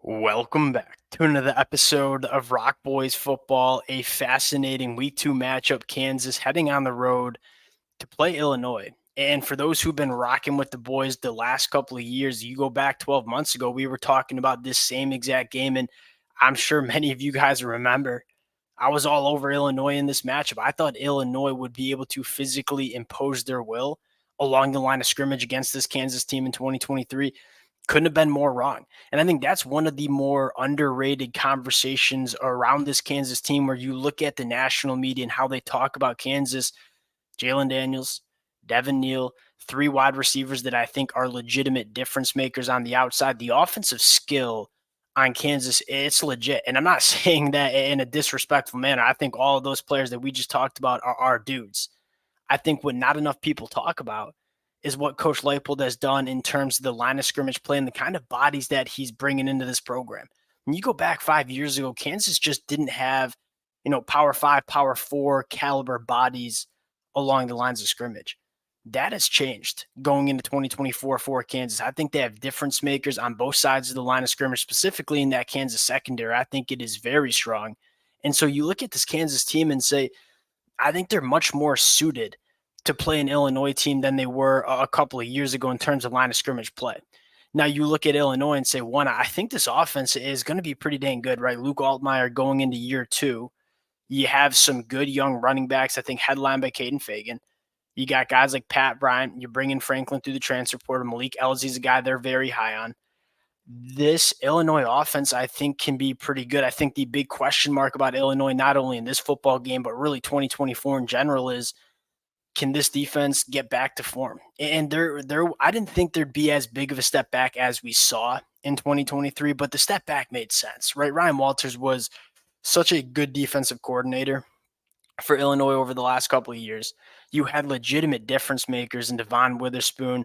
Welcome back to another episode of Rock Boys Football, a fascinating week two matchup. Kansas heading on the road to play Illinois. And for those who've been rocking with the boys the last couple of years, you go back 12 months ago, we were talking about this same exact game. And I'm sure many of you guys remember I was all over Illinois in this matchup. I thought Illinois would be able to physically impose their will along the line of scrimmage against this Kansas team in 2023. Couldn't have been more wrong. And I think that's one of the more underrated conversations around this Kansas team where you look at the national media and how they talk about Kansas. Jalon Daniels, Devin Neal, three wide receivers that I think are legitimate difference makers on the outside. The offensive skill on Kansas, it's legit. And I'm not saying that in a disrespectful manner. I think all of those players that we just talked about are dudes. I think what not enough people talk about is what Coach Leipold has done in terms of the line of scrimmage play and the kind of bodies that he's bringing into this program. When you go back 5 years ago, Kansas just didn't have, power five, power four caliber bodies along the lines of scrimmage. That has changed going into 2024 for Kansas. I think they have difference makers on both sides of the line of scrimmage, specifically in that Kansas secondary. I think it is very strong. And so you look at this Kansas team and say, I think they're much more suited to play an Illinois team than they were a couple of years ago in terms of line of scrimmage play. Now you look at Illinois and say, one, I think this offense is going to be pretty dang good, right? Luke Altmaier going into year two. You have some good young running backs, I think, headlined by Caden Fagan. You got guys like Pat Bryant. You bring in Franklin through the transfer portal. Malik Elzy is a guy they're very high on. This Illinois offense, I think, can be pretty good. I think the big question mark about Illinois, not only in this football game, but really 2024 in general, is can this defense get back to form? And I didn't think there'd be as big of a step back as we saw in 2023, but the step back made sense, right? Ryan Walters was such a good defensive coordinator for Illinois over the last couple of years. You had legitimate difference makers in Devon Witherspoon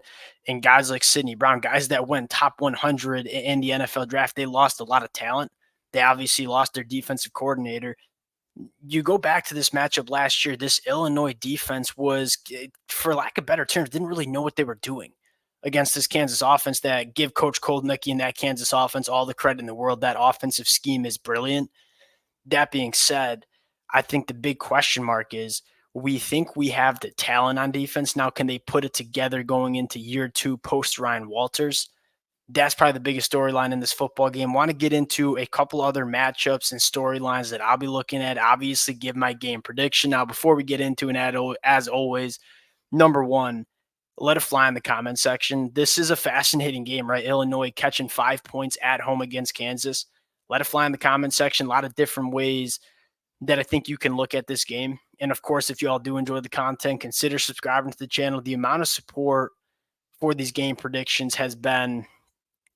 and guys like Sidney Brown, guys that went top 100 in the NFL draft. They lost a lot of talent. They obviously lost their defensive coordinator. You go back to this matchup last year, this Illinois defense was, for lack of better terms, didn't really know what they were doing against this Kansas offense that give Coach Koldnicki and that Kansas offense all the credit in the world. That offensive scheme is brilliant. That being said, I think the big question mark is we think we have the talent on defense. Now, can they put it together going into year two post Ryan Walters? That's probably the biggest storyline in this football game. Want to get into a couple other matchups and storylines that I'll be looking at. Obviously, give my game prediction. Now, before we get into it, as always, number one, let it fly in the comment section. This is a fascinating game, right? Illinois catching 5 points at home against Kansas. Let it fly in the comment section. A lot of different ways that I think you can look at this game. And of course, if you all do enjoy the content, consider subscribing to the channel. The amount of support for these game predictions has been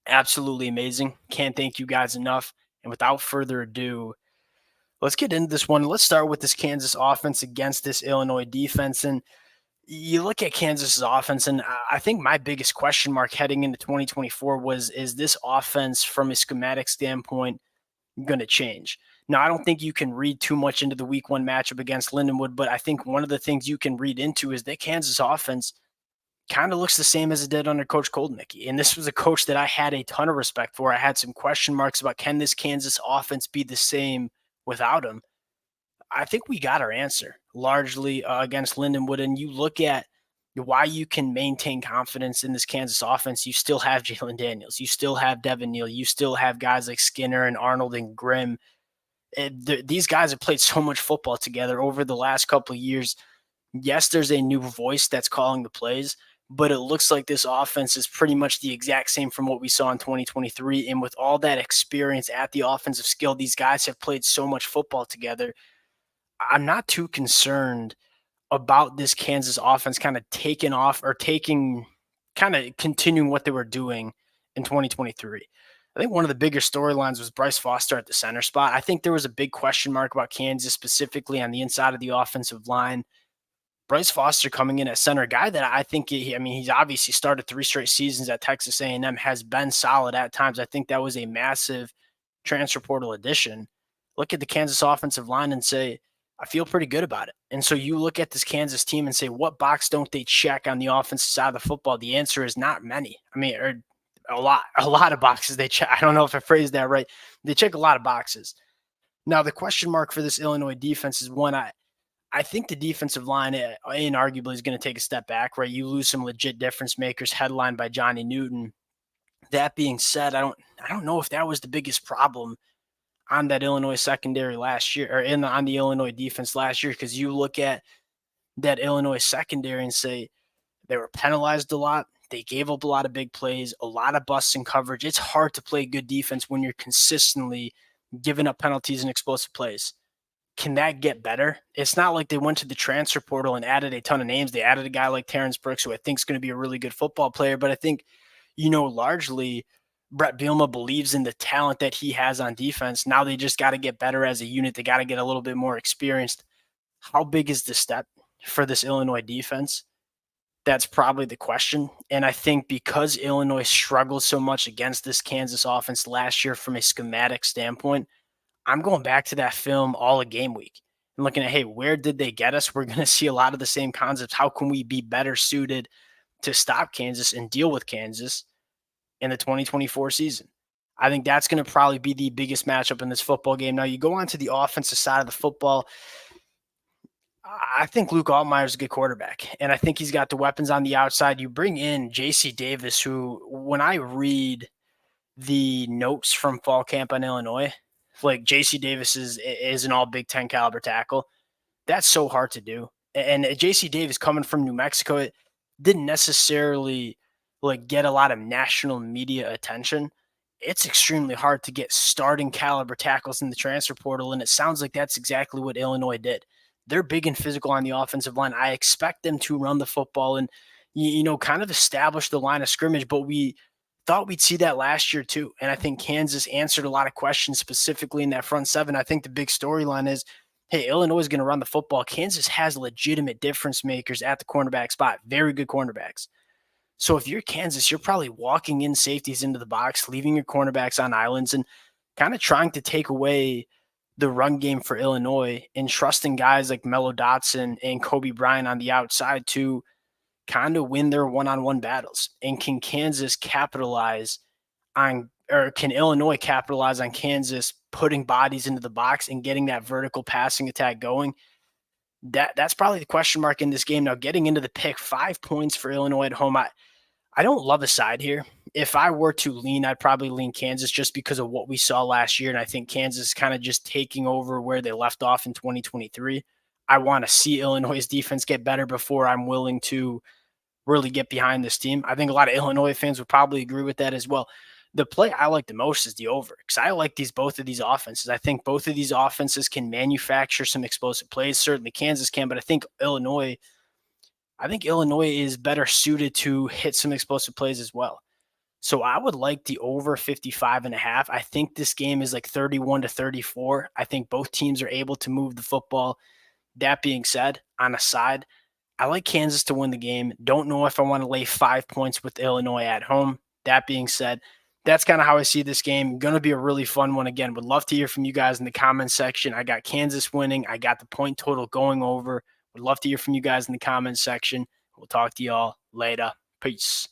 absolutely amazing. Can't thank you guys enough. And without further ado, let's get into this one. Let's start with this Kansas offense against this Illinois defense. And you look at Kansas's offense, and I think my biggest question mark heading into 2024 was, is this offense from a schematic standpoint going to change? Now, I don't think you can read too much into the week one matchup against Lindenwood, but I think one of the things you can read into is that Kansas offense kind of looks the same as it did under Coach Koldnicki. And this was a coach that I had a ton of respect for. I had some question marks about, can this Kansas offense be the same without him? I think we got our answer largely against Lindenwood. And you look at why you can maintain confidence in this Kansas offense. You still have Jalon Daniels. You still have Devin Neal. You still have guys like Skinner and Arnold and Grimm. These guys have played so much football together over the last couple of years. Yes, there's a new voice that's calling the plays, but it looks like this offense is pretty much the exact same from what we saw in 2023. And with all that experience at the offensive skill, these guys have played so much football together. I'm not too concerned about this Kansas offense kind of taking off or kind of continuing what they were doing in 2023. I think one of the bigger storylines was Bryce Foster at the center spot. I think there was a big question mark about Kansas, specifically on the inside of the offensive line. Bryce Foster coming in at center, guy that I think, he's obviously started 3 straight seasons at Texas A&M, has been solid at times. I think that was a massive transfer portal addition. Look at the Kansas offensive line and say, I feel pretty good about it. And so you look at this Kansas team and say, what box don't they check on the offensive side of the football? The answer is not many. a lot of boxes they check. I don't know if I phrased that right. They check a lot of boxes. Now the question mark for this Illinois defense is one. I think the defensive line inarguably is going to take a step back. Right, you lose some legit difference makers, headlined by Johnny Newton. That being said, I don't know if that was the biggest problem on that Illinois secondary last year, or on the Illinois defense last year, because you look at that Illinois secondary and say they were penalized a lot. They gave up a lot of big plays, a lot of busts in coverage. It's hard to play good defense when you're consistently giving up penalties and explosive plays. Can that get better? It's not like they went to the transfer portal and added a ton of names. They added a guy like Terrence Brooks, who I think is going to be a really good football player. But I think, largely Brett Bielema believes in the talent that he has on defense. Now they just got to get better as a unit. They got to get a little bit more experienced. How big is the step for this Illinois defense? That's probably the question. And I think because Illinois struggled so much against this Kansas offense last year from a schematic standpoint, I'm going back to that film all of game week and looking at, hey, where did they get us? We're going to see a lot of the same concepts. How can we be better suited to stop Kansas and deal with Kansas in the 2024 season? I think that's going to probably be the biggest matchup in this football game. Now, you go on to the offensive side of the football. I think Luke Altmaier is a good quarterback, and I think he's got the weapons on the outside. You bring in J.C. Davis, who, when I read the notes from fall camp on Illinois, like J.C. Davis is an all Big Ten caliber tackle. That's so hard to do. And J.C. Davis coming from New Mexico, it didn't necessarily get a lot of national media attention. It's extremely hard to get starting caliber tackles in the transfer portal, and it sounds like that's exactly what Illinois did. They're big and physical on the offensive line. I expect them to run the football and kind of establish the line of scrimmage, but we thought we'd see that last year too. And I think Kansas answered a lot of questions specifically in that front seven. I think the big storyline is, hey, Illinois is going to run the football. Kansas has legitimate difference makers at the cornerback spot, very good cornerbacks. So if you're Kansas, you're probably walking in safeties into the box, leaving your cornerbacks on islands, and kind of trying to take away the run game for Illinois and trusting guys like Mello Dotson and Kobe Bryant on the outside to kind of win their one-on-one battles. And can Kansas capitalize or can Illinois capitalize on Kansas putting bodies into the box and getting that vertical passing attack going? That's probably the question mark in this game. Now, getting into the pick, 5 points for Illinois at home. I don't love a side here. If I were to lean, I'd probably lean Kansas just because of what we saw last year. And I think Kansas is kind of just taking over where they left off in 2023. I want to see Illinois' defense get better before I'm willing to really get behind this team. I think a lot of Illinois fans would probably agree with that as well. The play I like the most is the over, because I like both of these offenses. I think both of these offenses can manufacture some explosive plays. Certainly Kansas can, but I think Illinois is better suited to hit some explosive plays as well. So I would like the over 55.5. I think this game is like 31-34. I think both teams are able to move the football. That being said, on a side, I like Kansas to win the game. Don't know if I want to lay 5 points with Illinois at home. That being said, that's kind of how I see this game. Going to be a really fun one. Again, would love to hear from you guys in the comments section. I got Kansas winning. I got the point total going over. Would love to hear from you guys in the comments section. We'll talk to y'all later. Peace.